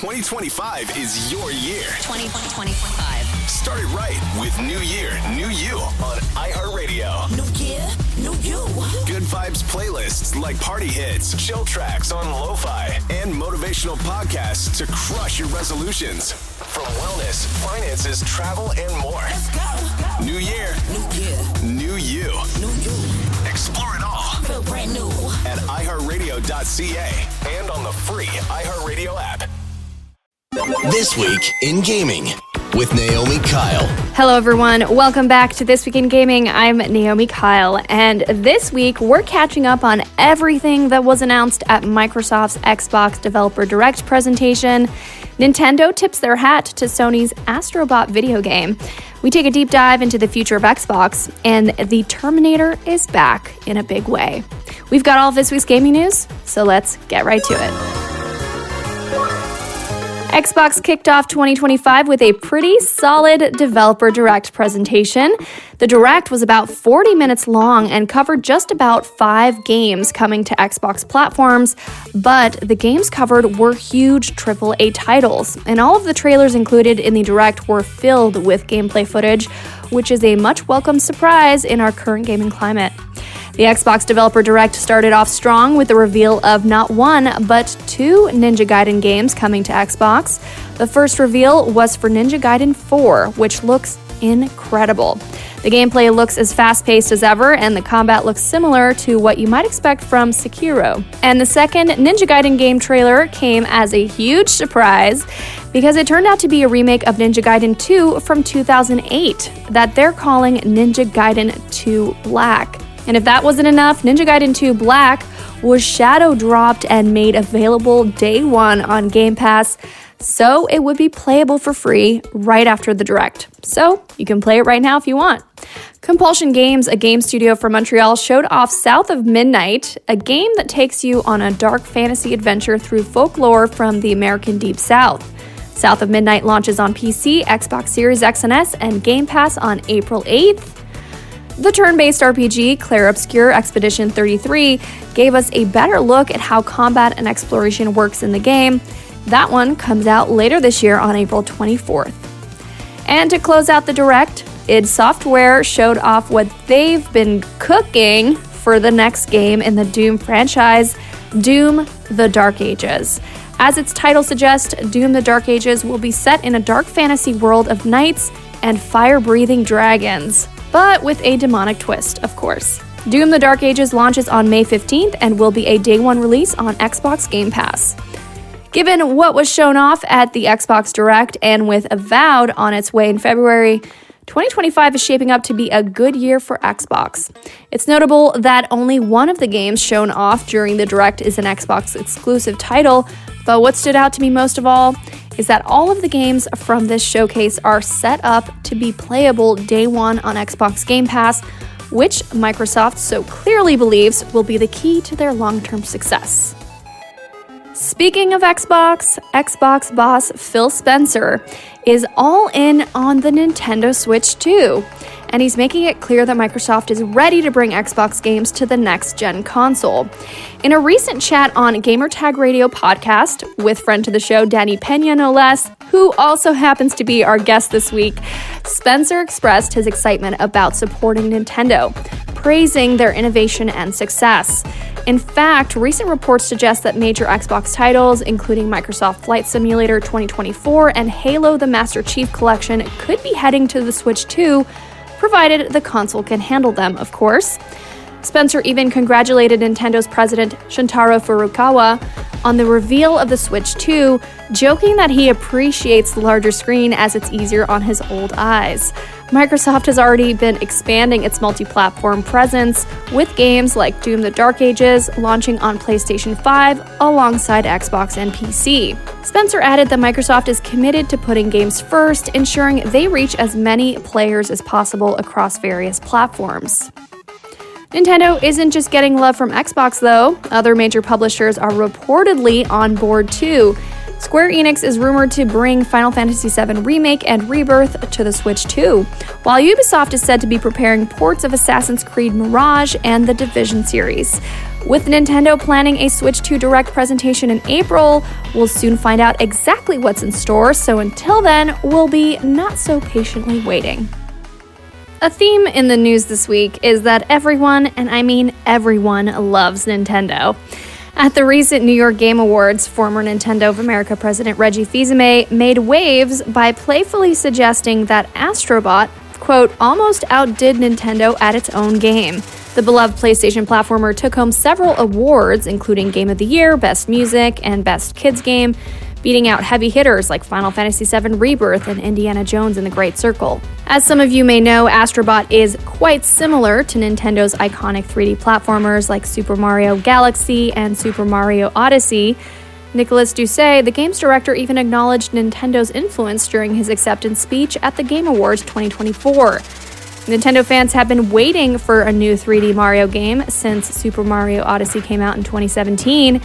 2025 is your year. 2025. Start it right with New Year, New You on iHeartRadio. New year, new you. Good vibes playlists like party hits, chill tracks on lo-fi, and motivational podcasts to crush your resolutions. From wellness, finances, travel, and more. Let's go. New year, New year, new you. new you. Explore it all Feel brand new. at iHeartRadio.ca and on the free iHeartRadio app. This Week in Gaming with Naomi Kyle. Hello everyone, welcome back to This Week in Gaming. I'm Naomi Kyle, and this week we're catching up on everything that was announced at Microsoft's Xbox Developer Direct presentation. Nintendo tips their hat to Sony's Astro Bot video game. We take a deep dive into the future of Xbox, and the Terminator is back in a big way. We've got all of this week's gaming news, so let's get right to it. Xbox kicked off 2025 with a pretty solid Developer Direct presentation. The Direct was about 40 minutes long and covered just about 5 games coming to Xbox platforms, but the games covered were huge AAA titles, and all of the trailers included in the Direct were filled with gameplay footage, which is a much welcome surprise in our current gaming climate. The Xbox Developer Direct started off strong with the reveal of not one, but 2 Ninja Gaiden games coming to Xbox. The first reveal was for Ninja Gaiden 4, which looks incredible. The gameplay looks as fast-paced as ever, and the combat looks similar to what you might expect from Sekiro. And the second Ninja Gaiden game trailer came as a huge surprise because it turned out to be a remake of Ninja Gaiden 2 from 2008 that they're calling Ninja Gaiden 2 Black. And if that wasn't enough, Ninja Gaiden 2 Black was shadow dropped and made available day one on Game Pass, so it would be playable for free right after the Direct. So you can play it right now if you want. Compulsion Games, a game studio from Montreal, showed off South of Midnight, a game that takes you on a dark fantasy adventure through folklore from the American Deep South. South of Midnight launches on PC, Xbox Series X and S, and Game Pass on April 8th. The turn-based RPG, Clair Obscur Expedition 33, gave us a better look at how combat and exploration works in the game. That one comes out later this year on April 24th. And to close out the Direct, id Software showed off what they've been cooking for the next game in the Doom franchise, Doom: The Dark Ages. As its title suggests, Doom: The Dark Ages will be set in a dark fantasy world of knights and fire-breathing dragons, but with a demonic twist, of course. Doom: The Dark Ages launches on May 15th and will be a day one release on Xbox Game Pass. Given what was shown off at the Xbox Direct and with Avowed on its way in February, 2025 is shaping up to be a good year for Xbox. It's notable that only one of the games shown off during the Direct is an Xbox exclusive title, but what stood out to me most of all is that all of the games from this showcase are set up to be playable day one on Xbox Game Pass, which Microsoft so clearly believes will be the key to their long-term success. Speaking of Xbox boss Phil Spencer is all in on the Nintendo Switch 2, and he's making it clear that Microsoft is ready to bring Xbox games to the next-gen console. In a recent chat on Gamertag Radio podcast with friend to the show, Danny Peña no less, who also happens to be our guest this week, Spencer expressed his excitement about supporting Nintendo, praising their innovation and success. In fact, recent reports suggest that major Xbox titles, including Microsoft Flight Simulator 2024 and Halo the Master Chief Collection, could be heading to the Switch 2, provided the console can handle them, of course. Spencer even congratulated Nintendo's president, Shuntaro Furukawa, on the reveal of the Switch 2, joking that he appreciates the larger screen as it's easier on his old eyes. Microsoft has already been expanding its multi-platform presence, with games like Doom: The Dark Ages launching on PlayStation 5 alongside Xbox and PC. Spencer added that Microsoft is committed to putting games first, ensuring they reach as many players as possible across various platforms. Nintendo isn't just getting love from Xbox, though. Other major publishers are reportedly on board too. Square Enix is rumored to bring Final Fantasy VII Remake and Rebirth to the Switch 2, while Ubisoft is said to be preparing ports of Assassin's Creed Mirage and the Division series. With Nintendo planning a Switch 2 Direct presentation in April, we'll soon find out exactly what's in store, so until then, we'll be not so patiently waiting. A theme in the news this week is that everyone, and I mean everyone, loves Nintendo. At the recent New York Game Awards, former Nintendo of America president Reggie Fils-Aimé made waves by playfully suggesting that Astro Bot, quote, almost outdid Nintendo at its own game. The beloved PlayStation platformer took home several awards, including Game of the Year, Best Music, and Best Kids Game, beating out heavy hitters like Final Fantasy VII Rebirth and Indiana Jones and the Great Circle. As some of you may know, Astro Bot is quite similar to Nintendo's iconic 3D platformers like Super Mario Galaxy and Super Mario Odyssey. Nicolas Doucet, the game's director, even acknowledged Nintendo's influence during his acceptance speech at the Game Awards 2024. Nintendo fans have been waiting for a new 3D Mario game since Super Mario Odyssey came out in 2017.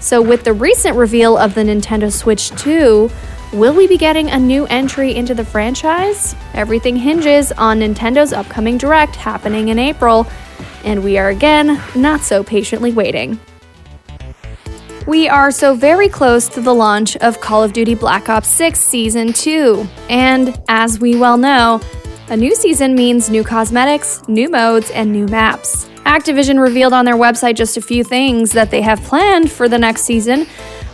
So with the recent reveal of the Nintendo Switch 2, will we be getting a new entry into the franchise? Everything hinges on Nintendo's upcoming Direct happening in April, and we are again not so patiently waiting. We are so very close to the launch of Call of Duty Black Ops 6 Season 2, and as we well know, a new season means new cosmetics, new modes, and new maps. Activision revealed on their website just a few things that they have planned for the next season,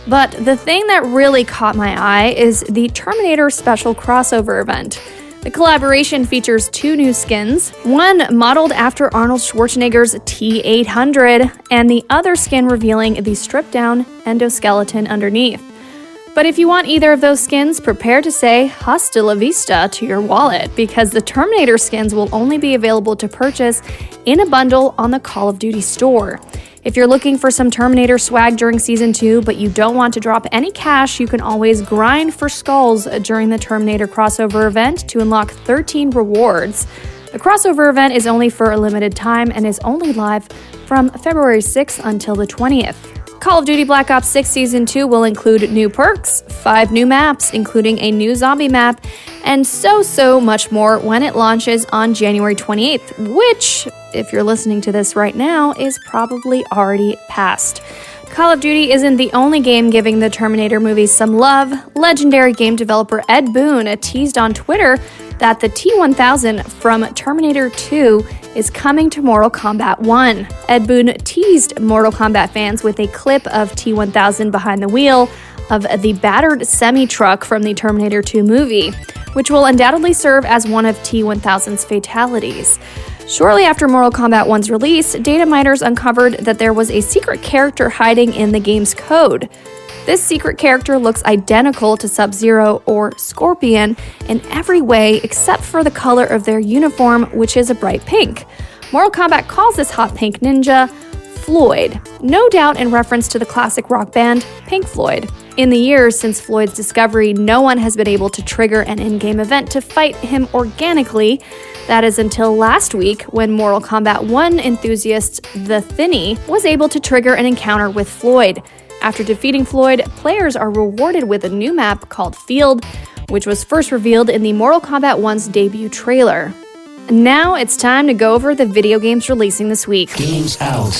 but the thing that really caught my eye is the Terminator Special Crossover event. The collaboration features 2 new skins, one modeled after Arnold Schwarzenegger's T-800, and the other skin revealing the stripped-down endoskeleton underneath. But if you want either of those skins, prepare to say hasta la vista to your wallet, because the Terminator skins will only be available to purchase in a bundle on the Call of Duty store. If you're looking for some Terminator swag during Season 2, but you don't want to drop any cash, you can always grind for skulls during the Terminator crossover event to unlock 13 rewards. The crossover event is only for a limited time and is only live from February 6th until the 20th. Call of Duty Black Ops 6 Season 2 will include new perks, 5 new maps, including a new zombie map, and so much more when it launches on January 28th, which, if you're listening to this right now, is probably already past. Call of Duty isn't the only game giving the Terminator movies some love. Legendary game developer Ed Boon teased on Twitter that the T-1000 from Terminator 2 is coming to Mortal Kombat 1. Ed Boon teased Mortal Kombat fans with a clip of T-1000 behind the wheel of the battered semi-truck from the Terminator 2 movie, which will undoubtedly serve as one of T-1000's fatalities. Shortly after Mortal Kombat 1's release, data miners uncovered that there was a secret character hiding in the game's code. This secret character looks identical to Sub-Zero or Scorpion in every way except for the color of their uniform, which is a bright pink. Mortal Kombat calls this hot pink ninja Floyd, no doubt in reference to the classic rock band Pink Floyd. In the years since Floyd's discovery, no one has been able to trigger an in-game event to fight him organically. That is until last week when Mortal Kombat 1 enthusiast The Thinny was able to trigger an encounter with Floyd. After defeating Floyd, players are rewarded with a new map called Field, which was first revealed in the Mortal Kombat 1's debut trailer. Now it's time to go over the video games releasing this week. Games out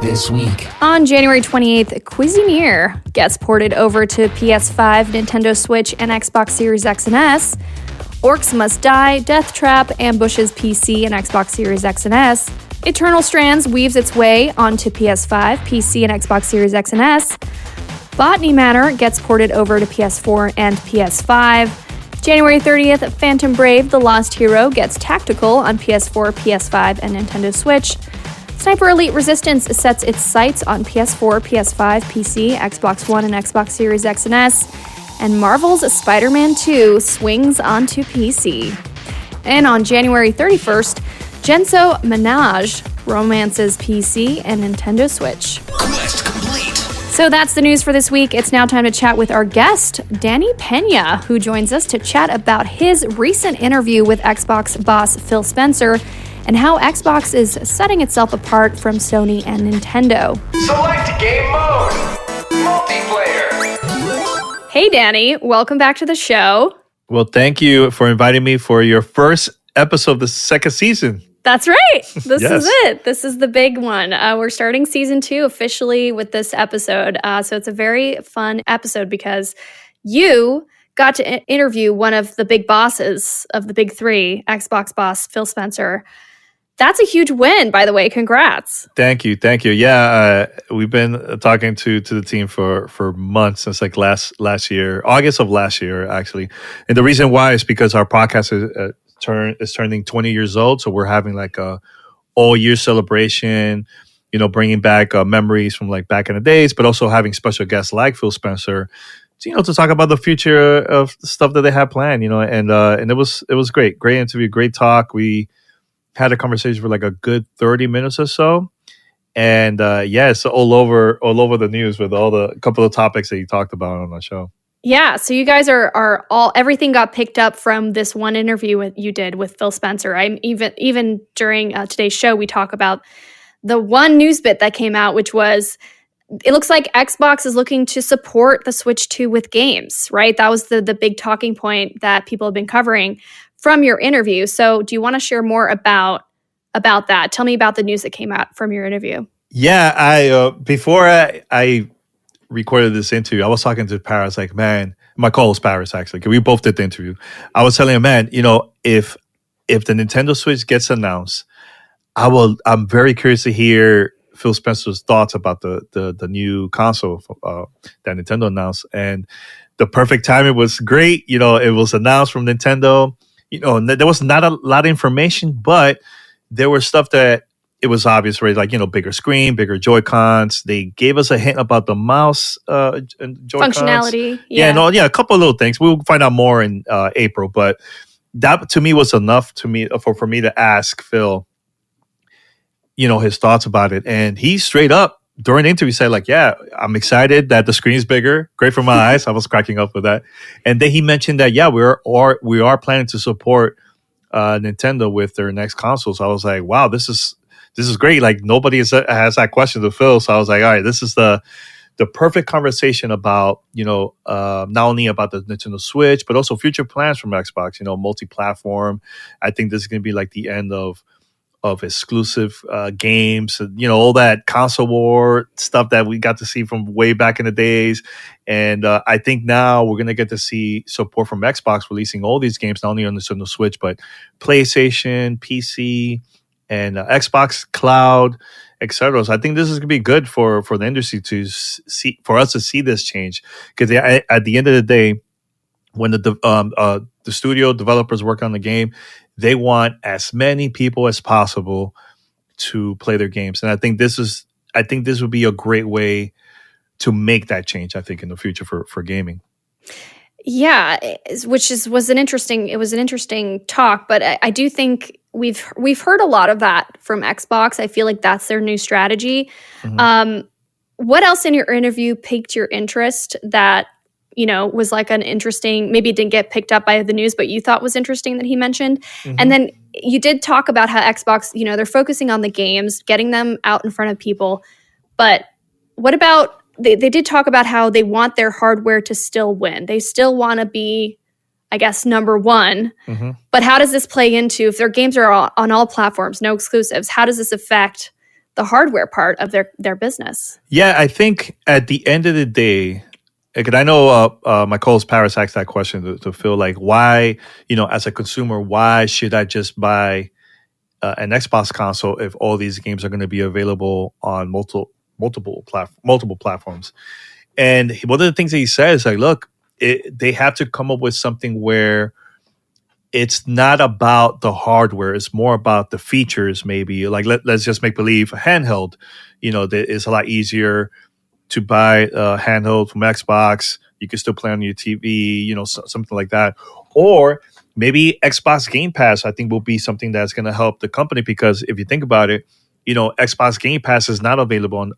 this week. On January 28th, Cuisinier gets ported over to PS5, Nintendo Switch, and Xbox Series X and S. Orcs Must Die, Death Trap ambushes PC and Xbox Series X and S. Eternal Strands weaves its way onto PS5, PC, and Xbox Series X and S. Botany Manor gets ported over to PS4 and PS5. January 30th, Phantom Brave: The Lost Hero gets tactical on PS4, PS5, and Nintendo Switch. Sniper Elite Resistance sets its sights on PS4, PS5, PC, Xbox One, and Xbox Series X and S. And Marvel's Spider-Man 2 swings onto PC. And on January 31st, Genso Menage romances PC and Nintendo Switch. Quest complete. So that's the news for this week. It's now time to chat with our guest, Danny Peña, who joins us to chat about his recent interview with Xbox boss Phil Spencer and how Xbox is setting itself apart from Sony and Nintendo. Select game mode. Multiplayer. Hey, Danny. Welcome back to the show. Well, thank you for inviting me for your first episode of the second season. That's right. This Yes. is it. This is the big one. We're starting season 2 officially with this episode. So it's a very fun episode because you got to interview one of the big bosses of the big three, Xbox boss Phil Spencer. That's a huge win, by the way. Congrats. Thank you. Yeah, we've been talking to the team for months, since like last year, August of last year, actually. And the reason why is because our podcast is turning 20 years old, so we're having like a all year celebration. Bringing back memories from like back in the days, but also having special guests like Phil Spencer, to talk about the future of the stuff that they have planned. And it was great interview, great talk. We had a conversation for like a good 30 minutes or so. And it's all over the news with all the couple of topics that you talked about on the show. Yeah, so you guys are all, everything got picked up from this one interview you did with Phil Spencer. I'm even during today's show, we talk about the one news bit that came out, which was, it looks like Xbox is looking to support the Switch 2 with games, right? That was the big talking point that people have been covering from your interview. So do you want to share more about that? Tell me about the news that came out from your interview. Yeah, I before I recorded this interview, I was talking to Paris, like, man, my co-host Paris, actually, because we both did the interview. I was telling him, man, if the Nintendo Switch gets announced, I'm very curious to hear Phil Spencer's thoughts about the new console that Nintendo announced. And the perfect timing was great. It was announced from Nintendo. There was not a lot of information, but there was stuff that it was obvious, right? Like, bigger screen, bigger Joy-Cons. They gave us a hint about the mouse and Joy-Cons. Functionality. A couple of little things. We'll find out more in April, but that to me was enough for me to ask Phil, his thoughts about it. And he straight up during the interview said, like, yeah, I'm excited that the screen is bigger. Great for my eyes. I was cracking up with that. And then he mentioned that, yeah, we are planning to support Nintendo with their next console. So I was like, wow, this is great. Like, nobody has that question to Phil. So I was like, all right, this is the perfect conversation about, not only about the Nintendo Switch, but also future plans from Xbox, multi-platform. I think this is going to be like the end of exclusive games, all that console war stuff that we got to see from way back in the days. And I think now we're going to get to see support from Xbox releasing all these games, not only on the Nintendo Switch, but PlayStation, PC, and Xbox Cloud, etc. So I think this is going to be good for the industry to see, for us to see this change. Because at the end of the day, when the studio developers work on the game, they want as many people as possible to play their games. And I think this would be a great way to make that change, I think, in the future for gaming. Yeah, was an interesting talk, but I do think we've heard a lot of that from Xbox. I feel like that's their new strategy. Mm-hmm. What else in your interview piqued your interest that was like an interesting, maybe it didn't get picked up by the news, but you thought was interesting that he mentioned? Mm-hmm. And then you did talk about how Xbox, they're focusing on the games, getting them out in front of people. But what about, they did talk about how they want their hardware to still win. They still want to be, I guess, number one. Mm-hmm. But how does this play into, if their games are on all platforms, no exclusives, how does this affect the hardware part of their business? Yeah, I think at the end of the day, because I know my co-host Paris asked that question to Phil, like, why, as a consumer, why should I just buy an Xbox console if all these games are going to be available on multiple platforms? And one of the things that he said is like, look, they have to come up with something where it's not about the hardware; it's more about the features. Maybe like let's just make believe handheld. It's a lot easier to buy a handheld from Xbox. You can still play on your TV, something like that. Or maybe Xbox Game Pass, I think, will be something that's going to help the company, because if you think about it, Xbox Game Pass is not available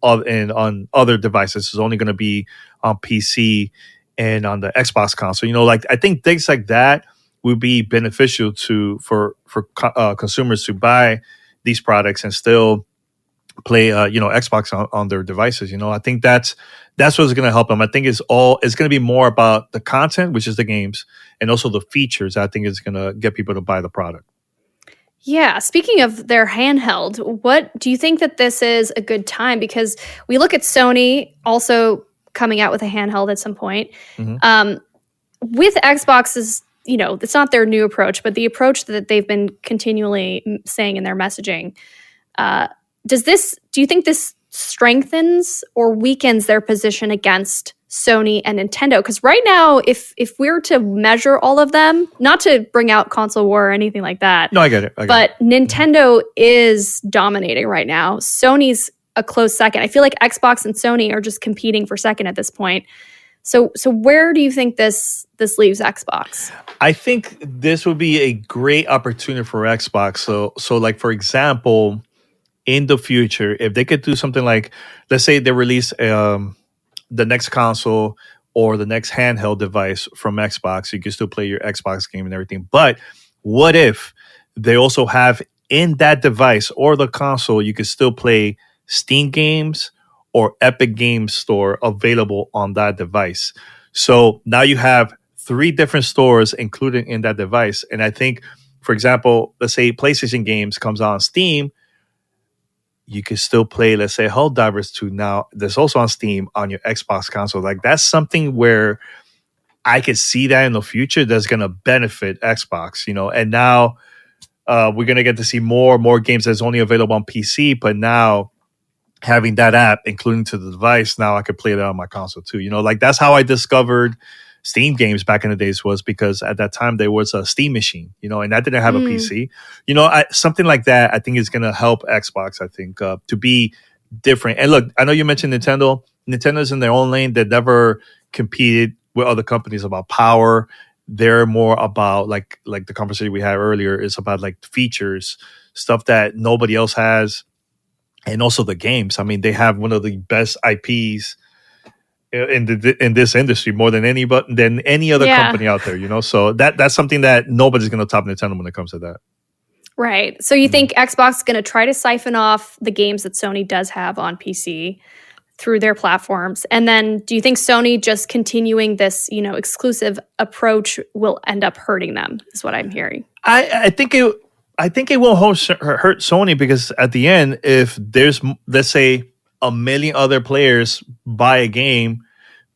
on other devices. It's only going to be on PC and on the Xbox console. I think things like that would be beneficial for consumers to buy these products and still play Xbox on their devices. I think that's what's going to help them. I think it's going to be more about the content, which is the games, and also the features. I think is going to get people to buy the product. Yeah, speaking of their handheld, what do you think that this is a good time? Because we look at Sony also coming out with a handheld at some point. Mhm. With Xbox's, it's not their new approach, but the approach that they've been continually saying in their messaging. Do you think this strengthens or weakens their position against Sony and Nintendo? Because right now, if we were to measure all of them, not to bring out console war or anything like that, No, I get it. but Nintendo is dominating right now. Sony's a close second. I feel like Xbox and Sony are just competing for second at this point. So where do you think this leaves Xbox? I think this would be a great opportunity for Xbox. So like for example, in the future, if they could do something like, let's say they release the next console or the next handheld device from Xbox, you can still play your Xbox game and everything. But what if they also have in that device or the console, you can still play Steam games or Epic Games Store available on that device? So now you have 3 different stores included in that device. And I think, for example, let's say PlayStation games comes out on Steam, you can still play, let's say, Helldivers 2 now. That's also on Steam on your Xbox console. Like that's something where I could see that in the future that's going to benefit Xbox, And now we're going to get to see more games that's only available on PC. But now having that app, including to the device, now I could play that on my console too. Like that's how I discovered Steam games back in the days, was because at that time there was a Steam machine, and I didn't have a PC. Something like that I think is going to help Xbox, I think, to be different. And look, I know you mentioned Nintendo. Nintendo's in their own lane. They never competed with other companies about power. They're more about like the conversation we had earlier is about like features, stuff that nobody else has. And also the games. I mean, they have one of the best IPs in this industry, more than any other company out there. So that's something that nobody's going to top Nintendo when it comes to that. Right. So you think Xbox is going to try to siphon off the games that Sony does have on PC through their platforms, and then do you think Sony just continuing this exclusive approach will end up hurting them? Is what I'm hearing. I think it won't hurt Sony, because at the end, if there's, let's say, a million other players buy a game,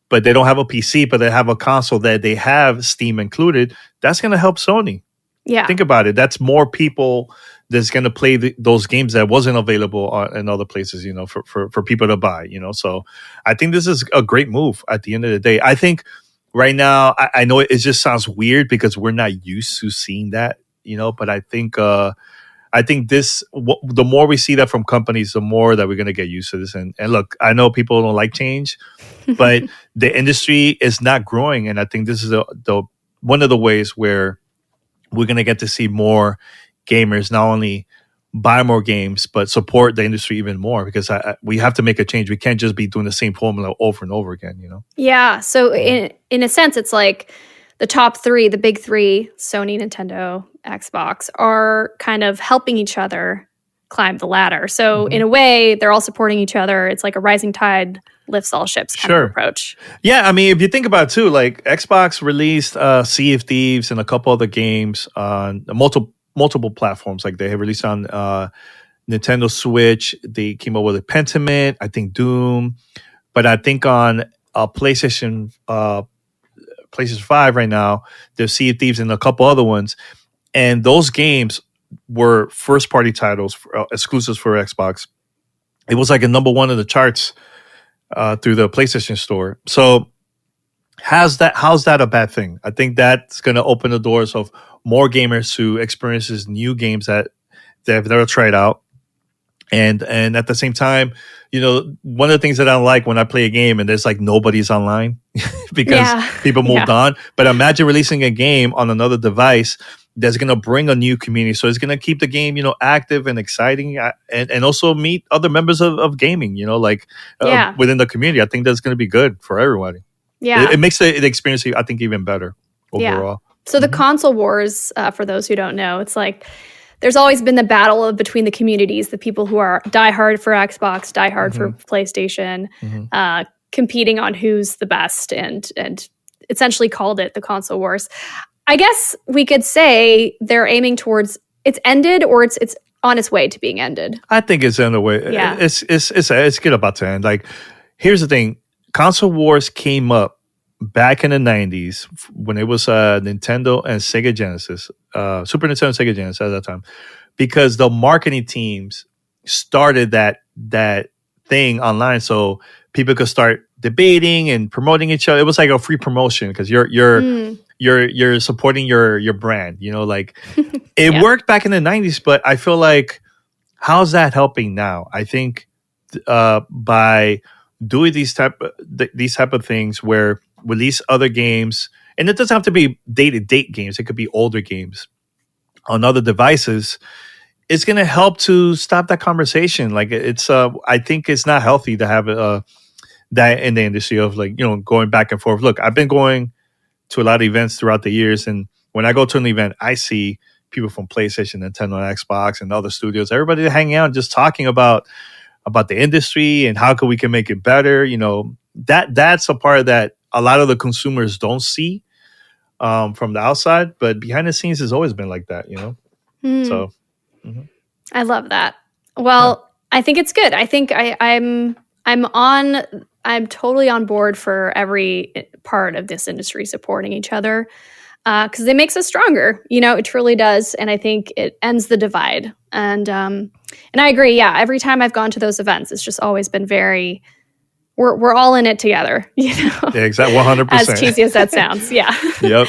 but they don't have a PC, but they have a console that they have Steam included, that's going to help Sony. Yeah. Think about it. That's more people that's going to play those games that wasn't available in other places, for people to buy, So I think this is a great move at the end of the day. I think right now, I know it just sounds weird because we're not used to seeing that, but I think the more we see that from companies, the more that we're going to get used to this. And look, I know people don't like change, but the industry is not growing. And I think this is the one of the ways where we're going to get to see more gamers not only buy more games, but support the industry even more, because we have to make a change. We can't just be doing the same formula over and over again, Yeah. So in a sense, it's like the top 3, the big 3, Sony, Nintendo, Xbox, are kind of helping each other climb the ladder. So in a way, they're all supporting each other. It's like a rising tide lifts all ships kind of approach. Yeah, I mean, if you think about it too, like Xbox released Sea of Thieves and a couple other games on multiple platforms. Like they have released on Nintendo Switch. They came up with a Pentiment, I think Doom. But I think on PlayStation 5 right now, there's Sea of Thieves and a couple other ones. And those games were first-party titles, exclusives for Xbox. It was like a number 1 in the charts through the PlayStation Store. So how's that a bad thing? I think that's going to open the doors of more gamers who experiences new games that they've never tried out. And at the same time, one of the things that I don't like when I play a game and there's like nobody's online because people moved on. But imagine releasing a game on another device that's going to bring a new community. So it's going to keep the game, active and exciting, and also meet other members of gaming, within the community. I think that's going to be good for everybody. Yeah. It makes the experience, I think, even better overall. Yeah. So the console wars, for those who don't know, it's like there's always been the battle between the communities, the people who are diehard for Xbox, diehard for PlayStation, competing on who's the best, and essentially called it the console wars. I guess we could say they're aiming towards it's ended or it's on its way to being ended? I think it's in a way. Yeah. It's good about to end. Like, here's the thing: console wars came up back in the 90s when it was Nintendo and Sega Genesis, Super Nintendo and Sega Genesis at that time, because the marketing teams started that thing online, so people could start debating and promoting each other. It was like a free promotion because you're supporting your brand. You know, like it worked back in the 90s, but I feel like how's that helping now? I think by doing these type of things where release other games, and it doesn't have to be date games. It could be older games on other devices. It's going to help to stop that conversation. Like it's, I think it's not healthy to have that in the industry of like, you know, going back and forth. Look, I've been going to a lot of events throughout the years, and when I go to an event, I see people from PlayStation, Nintendo, and Xbox, and other studios. Everybody hanging out, and just talking about the industry and how we can make it better. You know, that's a part that a lot of the consumers don't see from the outside, but behind the scenes has always been like that, you know? So I love that. Well, I think it's good. I think I'm totally on board for every part of this industry supporting each other because it makes us stronger. You know, it truly does. And I think it ends the divide. And I agree. Yeah. Every time I've gone to those events, it's just always been very, we're all in it together, you know? Yeah, exactly. 100%. As cheesy as that sounds. Yeah. Yep.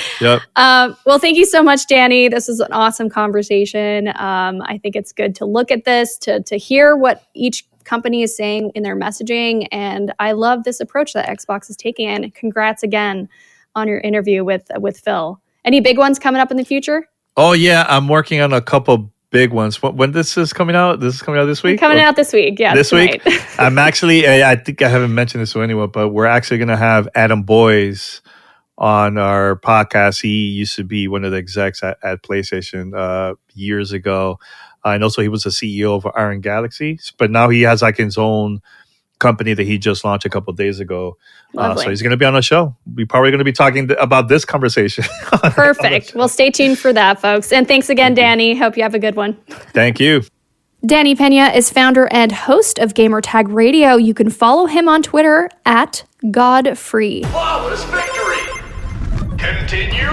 Well, thank you so much, Danny. This was an awesome conversation. I think it's good to look at this, to hear what each company is saying in their messaging. And I love this approach that Xbox is taking. And congrats again on your interview with Phil. Any big ones coming up in the future? Oh, yeah. I'm working on a couple big ones. When this is coming out? This is coming out this week? Coming out this week, yeah. This week? I'm actually, I think I haven't mentioned this to anyone, but we're actually going to have Adam Boyes on our podcast. He used to be one of the execs at PlayStation years ago. And also he was the CEO of Iron Galaxy, but now he has like his own company that he just launched a couple of days ago. So he's going to be on our show. We're probably going to be talking about this conversation. Perfect. Well, stay tuned for that, folks. And thanks again, Danny. Hope you have a good one. Thank you. Danny Peña is founder and host of Gamertag Radio. You can follow him on Twitter at Godfree. Flawless victory! Continue!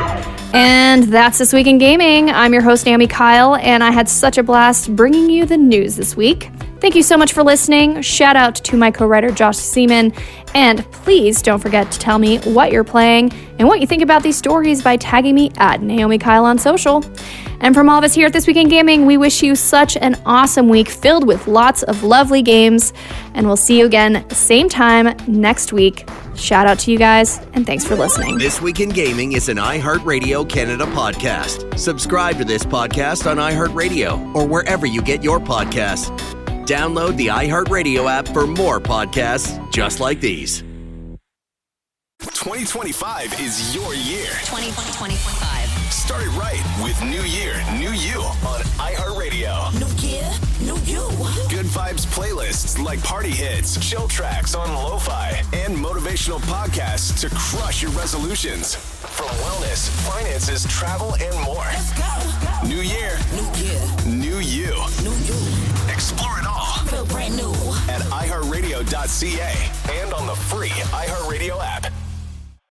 And that's This Week in Gaming. I'm your host, Naomi Kyle, and I had such a blast bringing you the news this week. Thank you so much for listening. Shout out to my co-writer, Josh Seaman. And please don't forget to tell me what you're playing and what you think about these stories by tagging me at Naomi Kyle on social. And from all of us here at This Week in Gaming, we wish you such an awesome week filled with lots of lovely games. And we'll see you again same time next week. Shout out to you guys, and thanks for listening. This Week in Gaming is an iHeartRadio Canada podcast. Subscribe to this podcast on iHeartRadio or wherever you get your podcasts. Download the iHeartRadio app for more podcasts just like these. 2025 is your year. 2025. Start it right with New Year, New You on iHeartRadio. New year, new you. Good vibes playlists like party hits, chill tracks on lo-fi, and motivational podcasts to crush your resolutions. From wellness, finances, travel, and more. Let's go. New year, new you. New you. Explore it all Feel brand new. at iHeartRadio.ca and on the free iHeartRadio app.